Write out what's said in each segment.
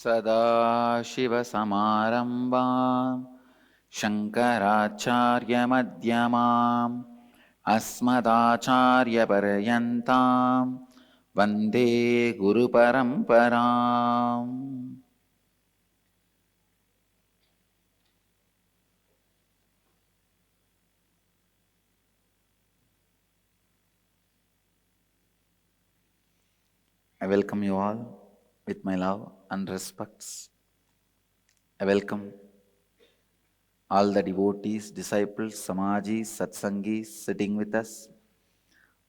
सदाशिवसमारम्भां शङ्कराचार्यमध्यमाम् अस्मदाचार्यपर्यन्तां वन्दे गुरुपरम्पराम्. I welcome you all with my love and respects. I welcome all the devotees, disciples, samajis, satsangis sitting with us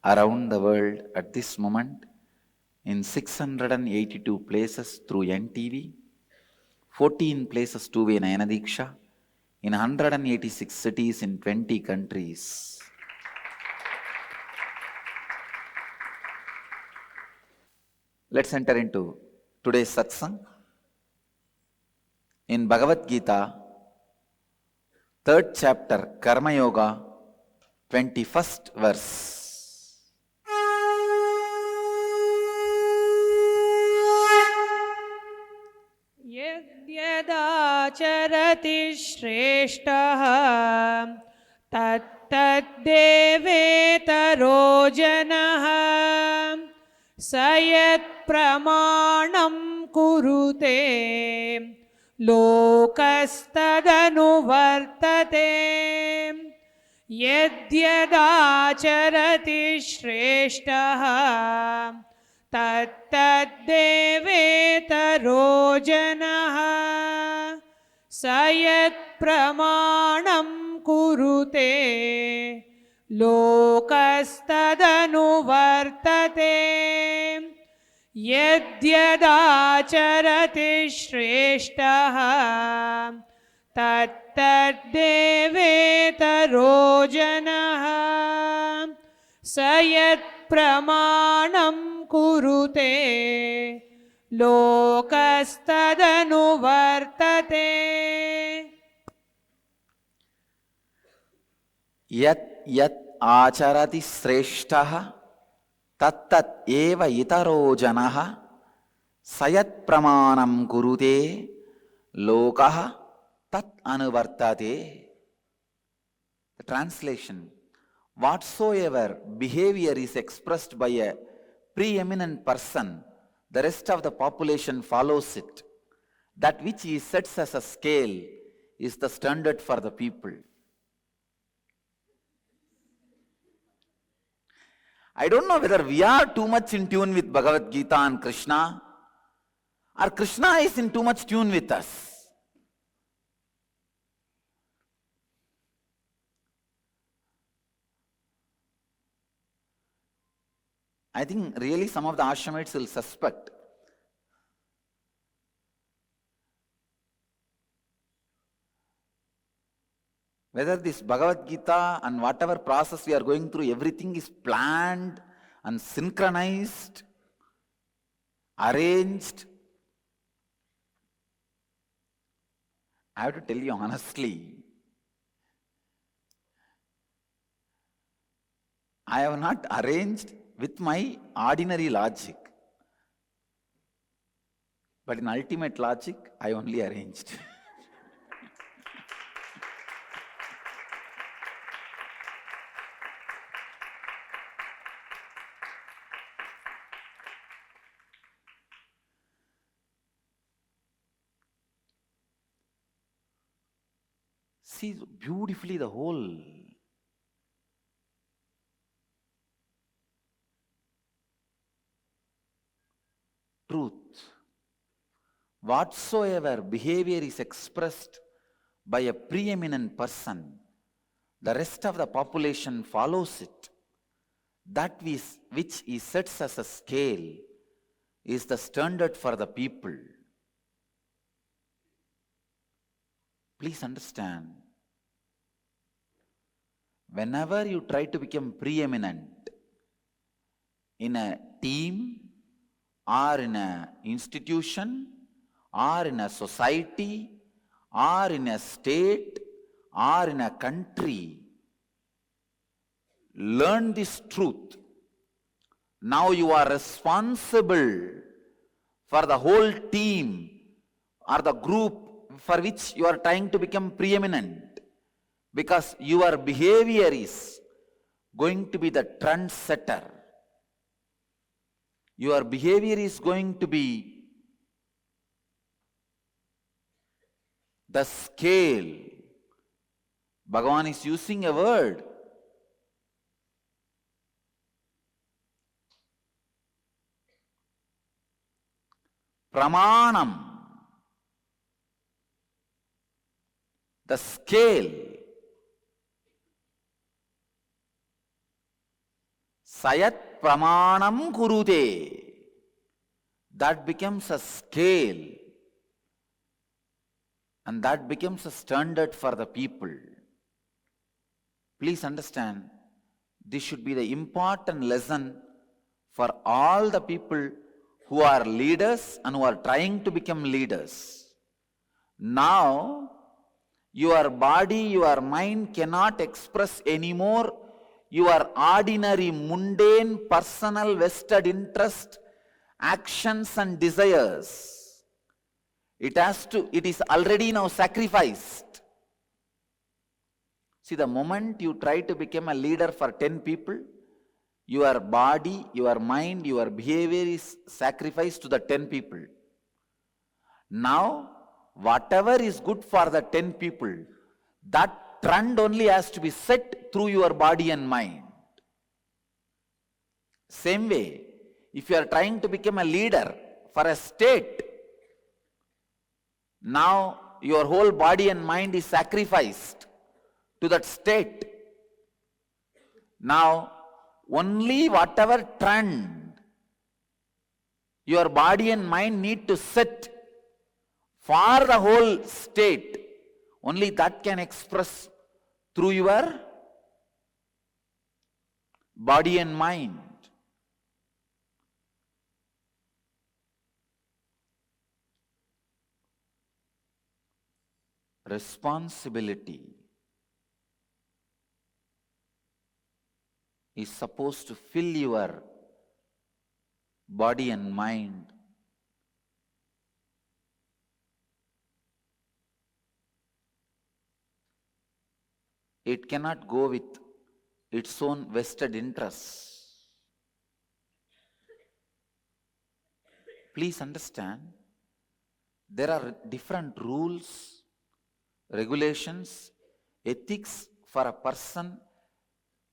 around the world at this moment in 682 places through NTV, 14 places two-way Nayanadiksha, in 186 cities in 20 countries. Let's enter into today's satsang. In Bhagavad Gita, 3rd chapter, Karma Yoga, 21st verse. Yadyadacharati shreshtaha tattaddevetaro janaha sayat pramanam kurute lokastadanu vartate. Yadyadacharati shreshtaha tattaddevetaro janaha sayat pramanam kurute lokastadanu vartate. Yadyadacharati shreshtaha tattaddevetaro janaha sayat pramanam kurute lokastadanu vartate. Yat yat acharati shreshtaha tattat eva itaro janaha sayat pramanam kurute lokaha tat anuvartate. The translation: whatsoever behavior is expressed by a preeminent person, the rest of the population follows it. That which he sets as a scale is the standard for the people. I don't know whether we are too much in tune with Bhagavad Gita and Krishna, or Krishna is in too much tune with us. I think really some of the ashramites will suspect whether this Bhagavad Gita and whatever process we are going through, everything is planned and synchronized, arranged. I have to tell you honestly, I have not arranged with my ordinary logic. But in ultimate logic, I only arranged. See beautifully the whole truth. Whatsoever behavior is expressed by a preeminent person, the rest of the population follows it. That which he sets as a scale is the standard for the people. Please understand, whenever you try to become preeminent in a team, or in an institution, or in a society, or in a state, or in a country, learn this truth. Now you are responsible for the whole team or the group for which you are trying to become preeminent, because your behavior is going to be the trendsetter. Your behavior is going to be the scale. Bhagavan is using a word. Pramanam. The scale. Sayat pramanam kurute. That becomes a scale. And that becomes a standard for the people. Please understand, this should be the important lesson for all the people who are leaders and who are trying to become leaders. Now, your body, your mind cannot express anymore your ordinary, mundane, personal, vested interest, actions and desires. It is already now sacrificed. See, the moment you try to become a leader for 10 people, your body, your mind, your behavior is sacrificed to the 10 people. Now, whatever is good for the 10 people, that trend only has to be set through your body and mind. Same way, if you are trying to become a leader for a state, now your whole body and mind is sacrificed to that state. Now, only whatever trend your body and mind need to set for the whole state, only that can express through your body and mind. Responsibility is supposed to fill your body and mind. It cannot go with its own vested interests. Please understand, there are different rules, regulations, ethics for a person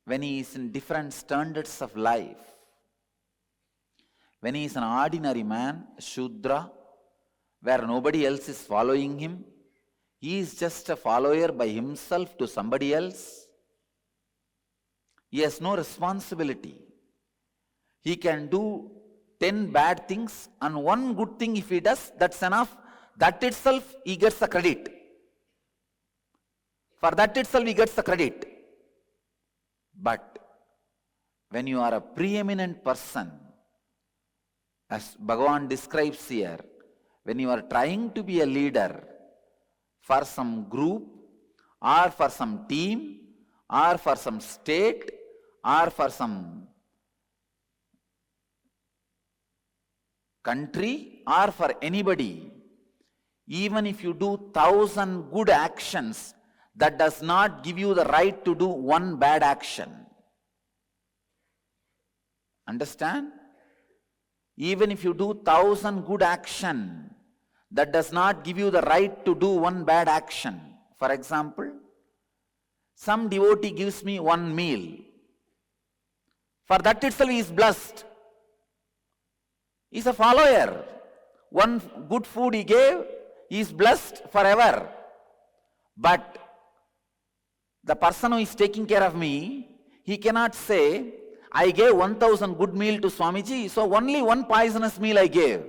when he is in different standards of life. When he is an ordinary man, Shudra, where nobody else is following him, he is just a follower by himself to somebody else. He has no responsibility. He can do 10 bad things and one good thing if he does, that's enough. That itself he gets the credit. For that itself he gets the credit. But when you are a preeminent person, as Bhagavan describes here, when you are trying to be a leader for some group or for some team or for some state or for some country or for anybody, even if you do 1,000 good actions, that does not give you the right to do one bad action. Understand? Even if you do 1,000 good action, that does not give you the right to do one bad action. For example, some devotee gives me one meal. For that itself he is blessed. He is a follower. One good food he gave, he is blessed forever. But the person who is taking care of me, he cannot say, I gave 1,000 good meal to Swamiji, so only one poisonous meal I gave.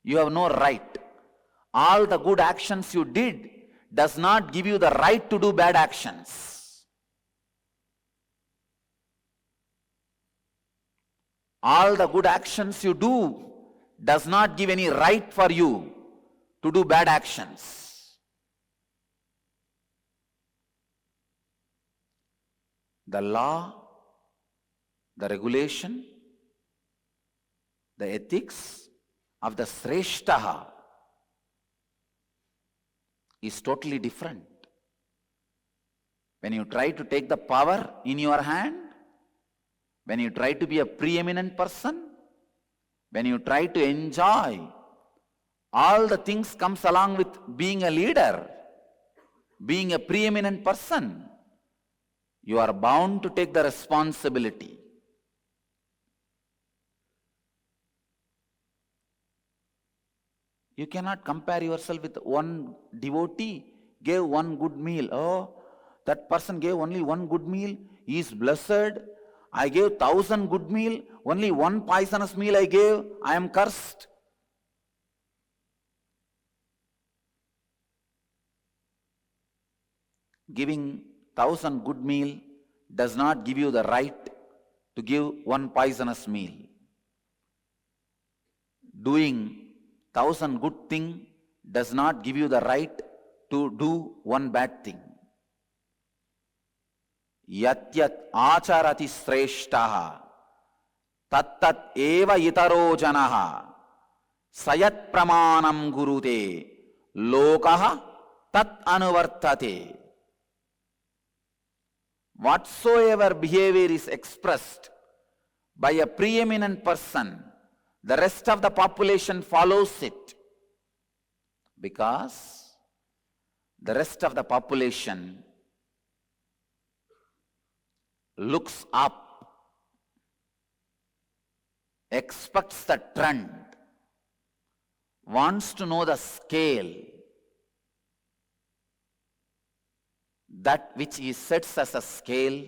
You have no right. All the good actions you did does not give you the right to do bad actions. All the good actions you do does not give any right for you to do bad actions. The law, the regulation, the ethics of the Sreshtaha is totally different. When you try to take the power in your hand, when you try to be a preeminent person, when you try to enjoy all the things comes along with being a leader, being a preeminent person, you are bound to take the responsibility. You cannot compare yourself with one devotee, gave one good meal. Oh, that person gave only one good meal, he is blessed. I gave 1,000 good meal, only one poisonous meal I gave, I am cursed. Giving 1,000 good meal does not give you the right to give one poisonous meal. Doing 1,000 good thing does not give you the right to do one bad thing. Yat yat acharati sreshtaha tattat eva itaro janaha sayat pramanam gurute lokaha tat anuvartate. Whatsoever behavior is expressed by a preeminent person, the rest of the population follows it, because the rest of the population looks up, expects the trend, wants to know the scale. That which he sets as a scale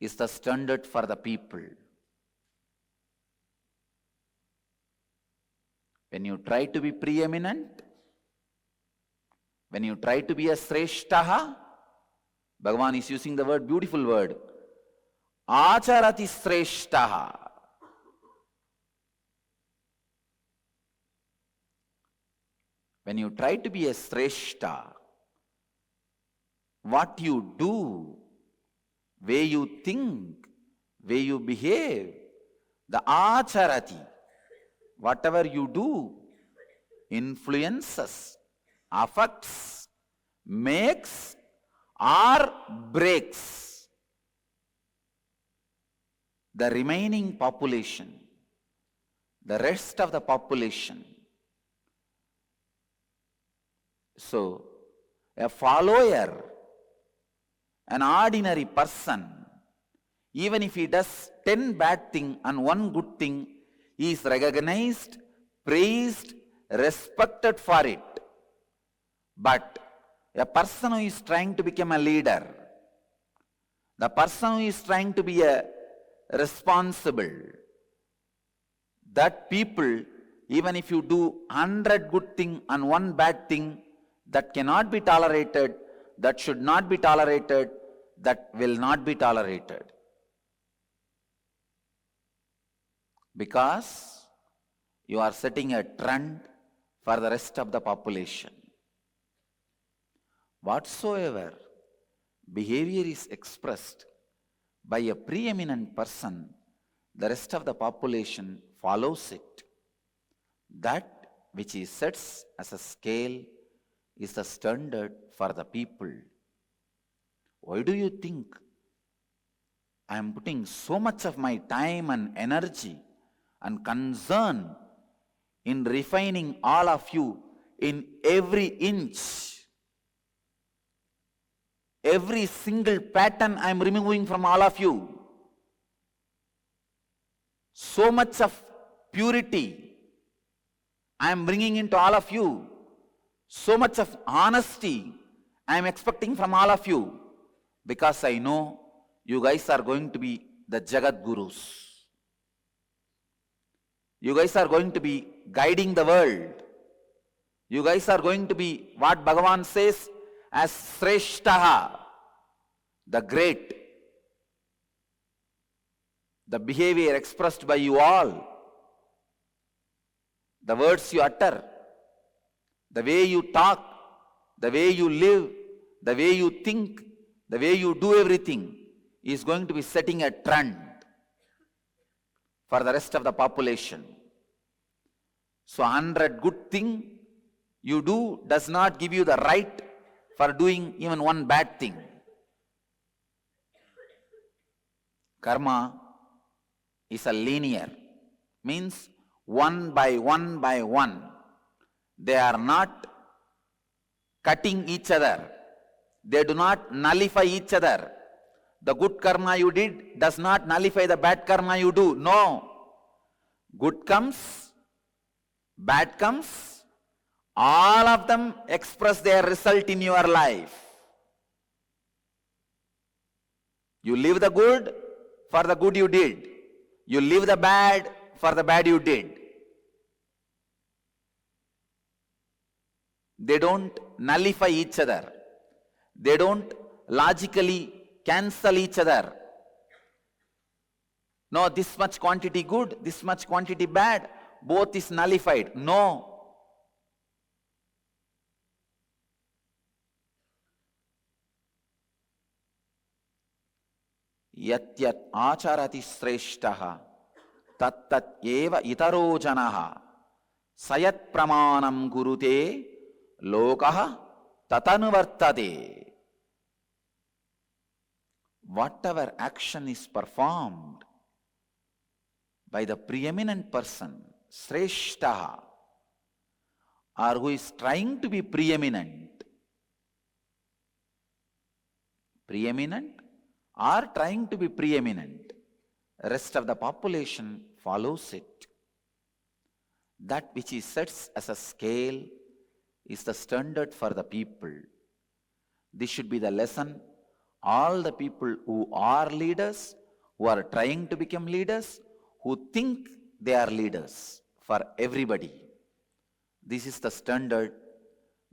is the standard for the people. When you try to be preeminent, when you try to be a sreshtaha, Bhagavan is using the word, beautiful word, acharati sreshtaha. When you try to be a sreshta, what you do, way you think, way you behave, the acharati, whatever you do, influences, affects, makes or breaks the remaining population, the rest of the population. So, a follower, an ordinary person, even if he does 10 bad things and one good thing, he is recognized, praised, respected for it. But a person who is trying to become a leader, the person who is trying to be a responsible, that people, even if you do 100 good things and one bad thing, that cannot be tolerated, that should not be tolerated, that will not be tolerated. Because you are setting a trend for the rest of the population. Whatsoever behavior is expressed by a preeminent person, the rest of the population follows it. That which he sets as a scale is the standard for the people. Why do you think I am putting so much of my time and energy and concern in refining all of you in every inch? Every single pattern I am removing from all of you. So much of purity I am bringing into all of you. So much of honesty I am expecting from all of you, because I know you guys are going to be the Jagat Gurus. You guys are going to be guiding the world. You guys are going to be what Bhagavan says as Sreshtaha, the great. The behavior expressed by you all, the words you utter, the way you talk, the way you live, the way you think, the way you do everything is going to be setting a trend for the rest of the population. So 100 good thing you do does not give you the right for doing even one bad thing. Karma is a linear, means one by one by one. They are not cutting each other. They do not nullify each other. The good karma you did does not nullify the bad karma you do. No. Good comes, bad comes, all of them express their result in your life. You live the good for the good you did. You live the bad for the bad you did. They don't nullify each other. They don't logically cancel each other. No, this much quantity good, this much quantity bad, both is nullified. No. Yat yat acharati sreshtaha tat tat eva itaro janaha sayat pramanam gurute lokaha tatanuvartade. Whatever action is performed by the preeminent person, Sreshtaha, or who is trying to be preeminent or trying to be preeminent, rest of the population follows it. That which he sets as a scale is the standard for the people. This should be the lesson. All the people who are leaders, who are trying to become leaders, who think they are leaders, for everybody. This is the standard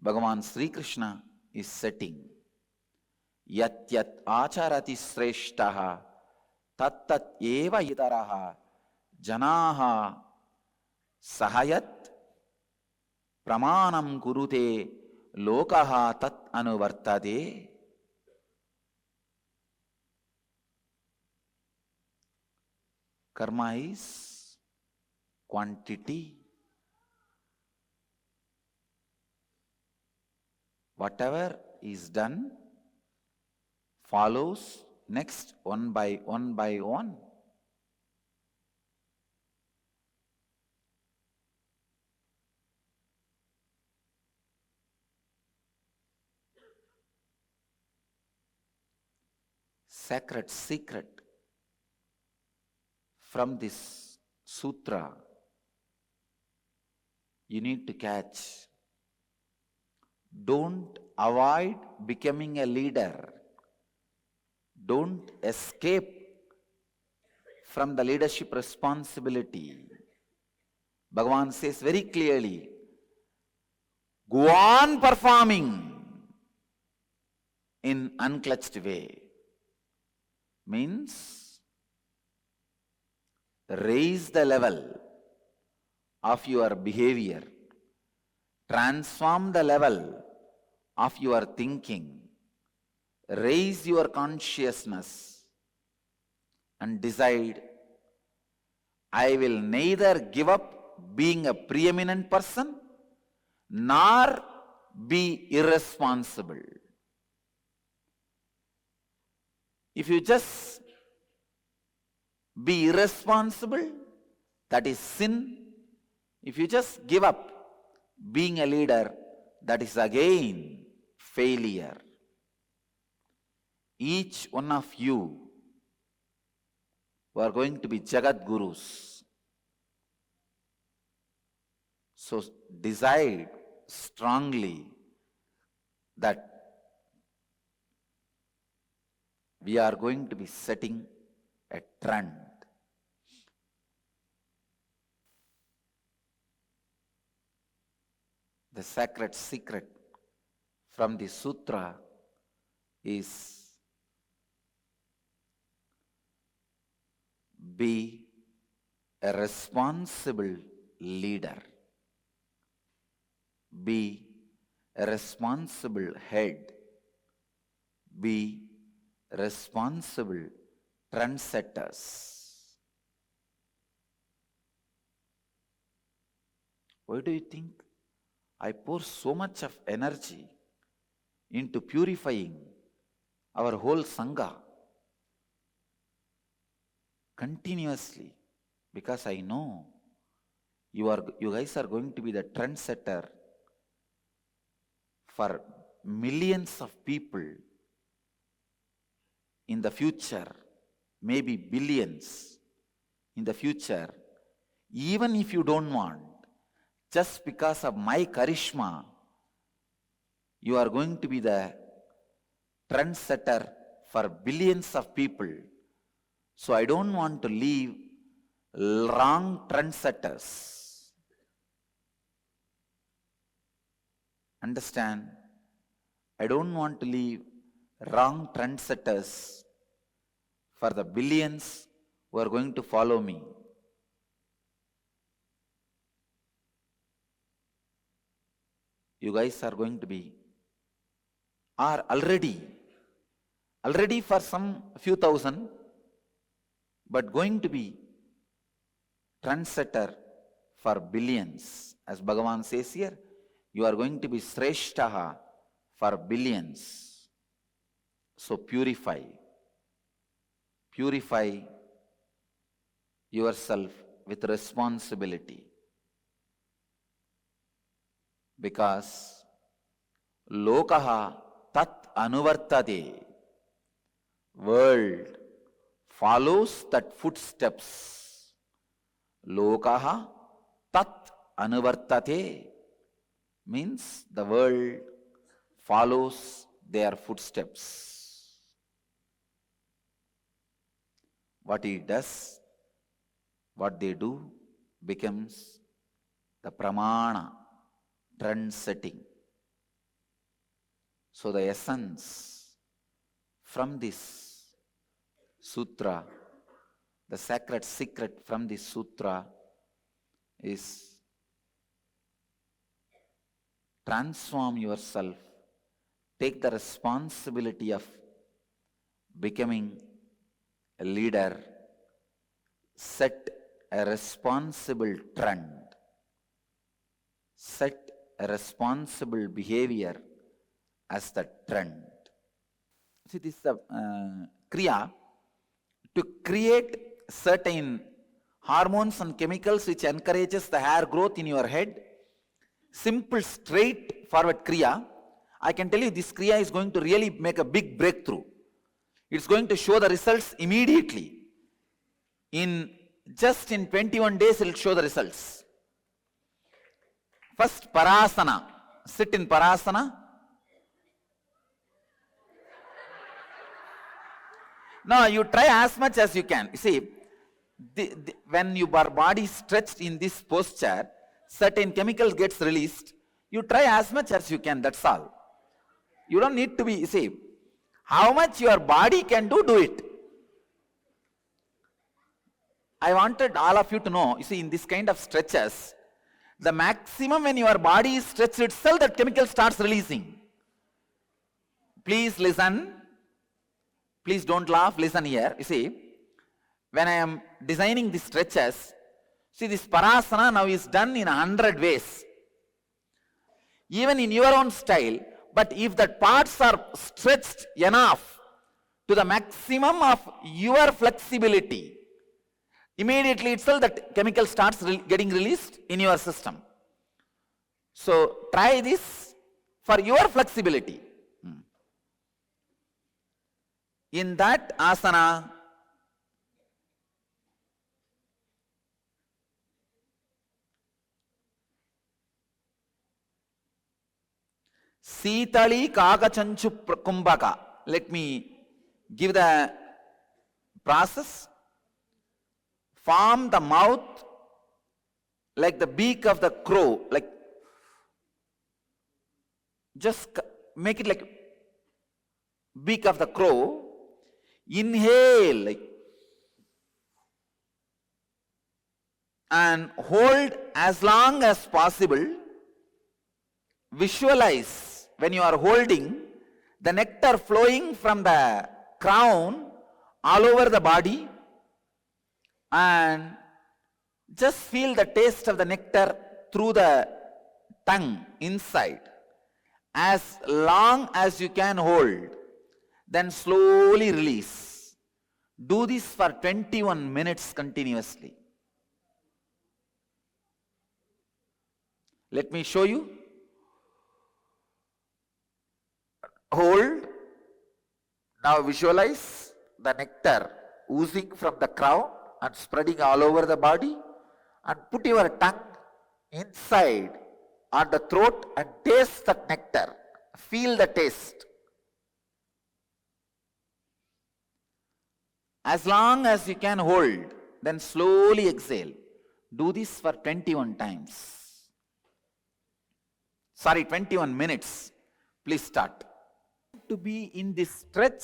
Bhagavan Sri Krishna is setting. Yat yat acharati sreshtaha tat tat eva itaraha janaha sahayat pramanam kurute lokaha tat anuvartade. Karma is quantity. Whatever is done follows next one by one by one. Sacred secret from this sutra you need to catch. Don't avoid becoming a leader. Don't escape from the leadership responsibility. Bhagavan says very clearly, go on performing in unclutched way. Means raise the level of your behavior, transform the level of your thinking, raise your consciousness and decide, I will neither give up being a preeminent person nor be irresponsible. If you just be irresponsible, that is sin. If you just give up being a leader, that is again failure. Each one of you who are going to be Jagat Gurus, so decide strongly that we are going to be setting a trend. The sacred secret from the sutra is be a responsible leader. Be a responsible head. Be responsible trendsetters. Why do you think I pour so much of energy into purifying our whole Sangha continuously, because I know you guys are going to be the trendsetter for millions of people in the future, maybe billions in the future, even if you don't want. Just because of my charisma, you are going to be the trendsetter for billions of people. So I don't want to leave wrong trendsetters. Understand? I don't want to leave wrong trendsetters for the billions who are going to follow me. You guys are going to be, are already for some few thousand, but going to be trendsetter for billions. As Bhagavan says here, you are going to be Sreshtaha for billions. So purify yourself with responsibility. Because lokaha tat anuvartate, world follows that footsteps. Lokaha tat anuvartate means the world follows their footsteps. What he does, what they do, becomes the pramana, trend setting. So the essence from this sutra, the sacred secret from this sutra is transform yourself, take the responsibility of becoming a leader, set a responsible trend, set a responsible behavior as the trend. See, this is the Kriya to create certain hormones and chemicals which encourages the hair growth in your head. Simple, straightforward Kriya. I can tell you this Kriya is going to really make a big breakthrough. It's going to show the results immediately. Just in 21 days it will show the results. First, Parasana. Sit in Parasana. Now you try as much as you can. You see, when your body is stretched in this posture, certain chemicals gets released. You try as much as you can, that's all. You don't need to be, you see, how much your body can do it. I wanted all of you to know, you see, in this kind of stretches, the maximum when your body is stretched itself, that chemical starts releasing. Please listen. Please don't laugh, listen here. You see, when I am designing these stretches, see, this Parasana now is done in 100 ways. Even in your own style, but if the parts are stretched enough to the maximum of your flexibility, immediately itself that chemical starts getting released in your system. So try this for your flexibility. In that asana, Sitali Kakachanchu Kumbhaka. Let me give the process. Form the mouth like the beak of the crow. Like, just make it like beak of the crow. Inhale, like, and hold as long as possible. Visualize when you are holding the nectar flowing from the crown all over the body, and just feel the taste of the nectar through the tongue inside as long as you can hold, then slowly release. Do this for 21 minutes continuously. Let me show you. Hold. Now visualize the nectar oozing from the crown and spreading all over the body, and put your tongue inside on the throat and taste that nectar. Feel the taste. As long as you can hold, then slowly exhale. Do this for 21 times. 21 minutes. Please start. To be in this stretch,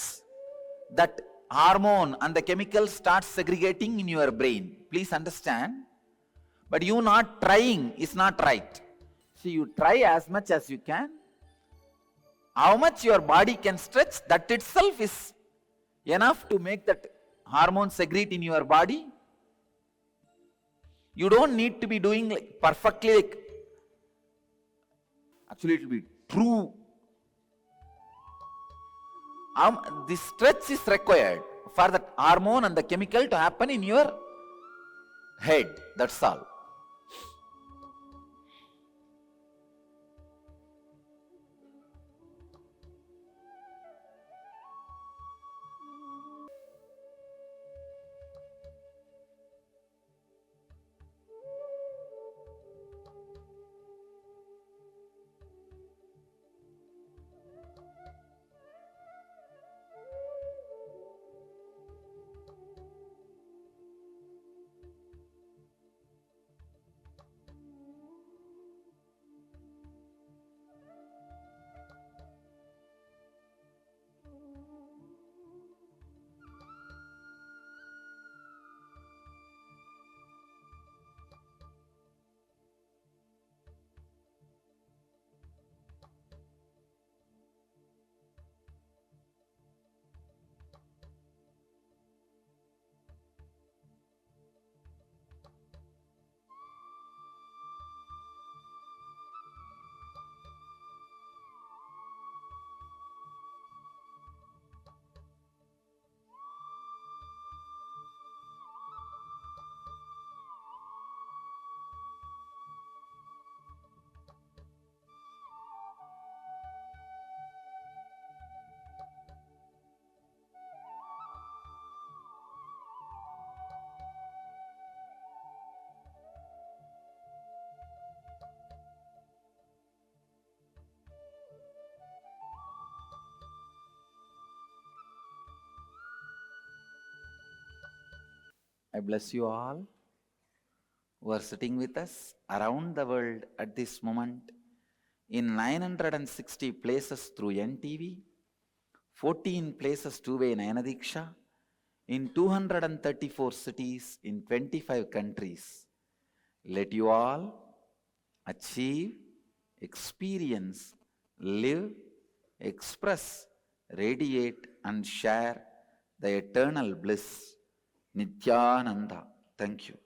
that hormone and the chemicals start segregating in your brain. Please understand. But you not trying is not right. So you try as much as you can. How much your body can stretch, that itself is enough to make that hormone secrete in your body. You don't need to be doing like perfectly like, actually it will be true. This stretch is required for that hormone and the chemical to happen in your head. That's all. I bless you all who are sitting with us around the world at this moment in 960 places through NTV, 14 places two-way Nayanadiksha, in 234 cities in 25 countries. Let you all achieve, experience, live, express, radiate and share the eternal bliss. Nithyananda. Thank you.